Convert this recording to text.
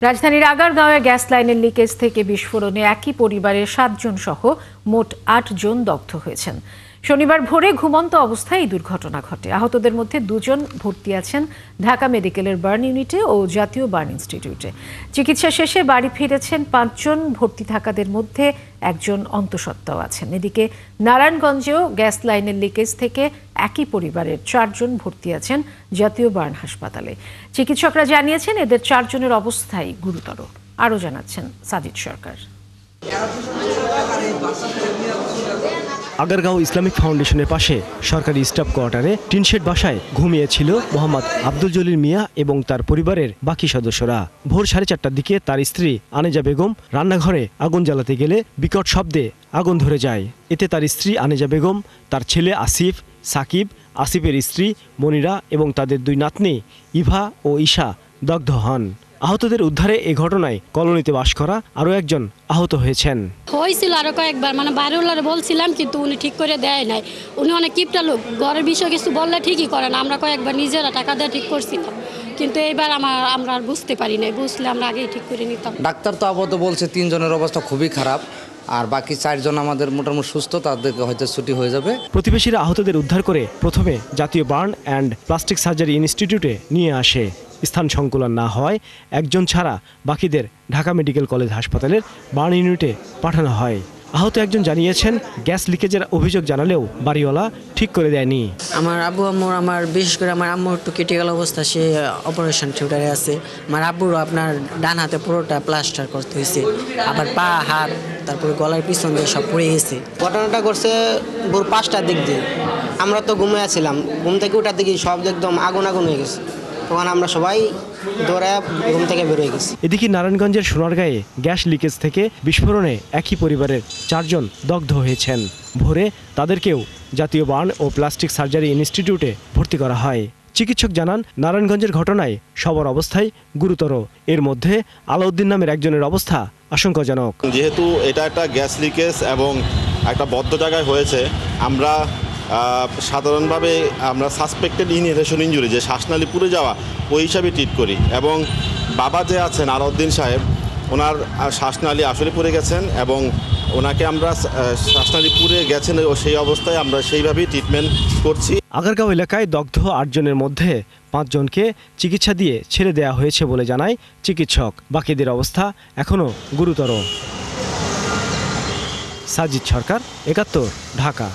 রাজধানীর আগারগাঁওয়ে গ্যাস লাইনের লিকেজ থেকে বিস্ফোরণে একই পরিবারের ৭ জন সহ মোট ৮ জন দগ্ধ হয়েছেন। শনিবার ভোরে ঘুমন্ত অবস্থায় এই দুর্ঘটনা ঘটে। আহতদের মধ্যে 2 জন ভর্তি আছেন ঢাকা মেডিকেলের বার্ন ইউনিটে ও জাতীয় বার্ন ইনস্টিটিউটে। চিকিৎসা শেষে বাড়ি ফিরেছেন 5 জন। ভর্তি থাকাদের মধ্যে একজন অন্তঃসত্ত্বাও আছেন। এদিকে নারায়ণগঞ্জেও গ্যাস লাইনের লিকেজ থেকে একই পরিবারের 4 জন ভর্তি আছেন জাতীয় বার্ন হাসপাতালে। চিকিৎসকরা জানিয়েছেন এদের 4 জনের অবস্থাই গুরুতর। আরও জানাচ্ছেন সাজিদ সরকার। আগারগাঁও ইসলামিক ফাউন্ডেশনের পাশে সরকারি স্টাফ কোয়ার্টারে টিনশেড বাসায় ঘুমিয়েছিল মোহাম্মদ আব্দুল জলিল মিয়া এবং তার পরিবারের বাকি সদস্যরা। ভোর 4:30টার দিকে তার স্ত্রী আনেজা বেগম রান্নাঘরে আগুন জ্বালাতে গেলে বিকট শব্দে আগুন ধরে যায়। এতে তার স্ত্রী আনেজা বেগম, তার ছেলে আসিফ, সাকিব, আসিফের স্ত্রী মনিরা এবং তাদের 2 নাতনি ইভা ও ঈশা দগ্ধ হন। আহতদের উদ্ধারে এ ঘটনায় কলোনিতে বাস করা আরও একজন আহত হয়েছেন। হয়েছিল আরো কয়েকবার, বাড়িওয়ালারে বলছিলাম কিন্তু উনি ঠিক করে দেয় নাই। উনি অনেক কিপটা লোক, ঘরের বিষয় কিছু বললে ঠিকই করেন। আমরা কয়েকবার নিজেরা টাকা দিয়ে ঠিক করছিলাম, কিন্তু এইবার আমরা আর বুঝতে পারি নাই। বুঝলে আমরা আগেই ঠিক করে নিতাম। ডাক্তার তো আপাতত বলছে 3 জনের অবস্থা খুবই খারাপ, আর বাকি 4 জন আমাদের মোটামুটি সুস্থ, তাদেরকে হয়তো ছুটি হয়ে যাবে। প্রতিবেশীরা আহতদের উদ্ধার করে প্রথমে জাতীয় বার্ন অ্যান্ড প্লাস্টিক সার্জারি ইনস্টিটিউটে নিয়ে আসে। স্থান সংকুলন না হয় একজন ছাড়া বাকিদের ঢাকা মেডিকেল কলেজ হাসপাতালের বার্ন ইউনিটে পাঠানো হয়। আহত একজন জানিয়েছেন গ্যাস লিকেজের অভিযোগ জানালেও বাড়িওয়ালা ঠিক করে দেয়নি। আমার আব্বু আম্মুর, বিশেষ করে আমার আম্মুর একটু ক্রিটিক্যাল অবস্থা, সে অপারেশন থিয়েটারে আছে। আমার আব্বুরও আপনার ডান হাতে পুরোটা প্লাস্টার করতে হয়েছে, আবার পা, হাত, তারপরে গলার পিছন দিয়ে সব পড়ে গেছে। ঘটনাটা করছে ভোর 5টার দিক দিয়ে। আমরা তো ঘুমিয়ে আছিলাম, ঘুম থেকে ওঠার দিকে সব একদম আগুন হয়ে গেছে। তখন আমরা সবাই দৌড়ায় রুম থেকে বেরোয় গেছি। এদিকে নারায়ণগঞ্জের সোনারগাঁয়ে গ্যাস লিকেজ থেকে বিস্ফোরণে একই পরিবারের 4 জন দগ্ধ হয়েছেন। ভোরে তাদেরকেও জাতীয় বার্ন ও প্লাস্টিক সার্জারি ইনস্টিটিউটে ভর্তি করা হয়। চিকিৎসক জানান নারায়ণগঞ্জের ঘটনায় সবার অবস্থাই গুরুতর। এর মধ্যে আলাউদ্দিন নামের একজনের অবস্থা আশঙ্কাজনক। যেহেতু এটা একটা গ্যাস লিকেজ এবং একটা বদ্ধ জায়গায় হয়েছে, আমরা সাধারণভাবে আমরা সাসপেক্টেড ইনহেলেশন ইনজুরি, যে শ্বাসনালী পুড়ে যাওয়া, ওই হিসাবে ট্রিট করি। এবং বাবা যে আছেন আলাউদ্দিন সাহেব, ওনার শ্বাসনালী আসলে পুড়ে গেছেন এবং ওনাকে আমরা শ্বাসনালী পুড়ে গেছেন ও সেই অবস্থায় আমরা সেইভাবেই ট্রিটমেন্ট করছি। আগারগাঁও এলাকায় দগ্ধ 8 জনের মধ্যে 5 জনকে চিকিৎসা দিয়ে ছেড়ে দেওয়া হয়েছে বলে জানায় চিকিৎসক। বাকিদের অবস্থা এখনও গুরুতর। সাজিদ সরকার, 71, ঢাকা।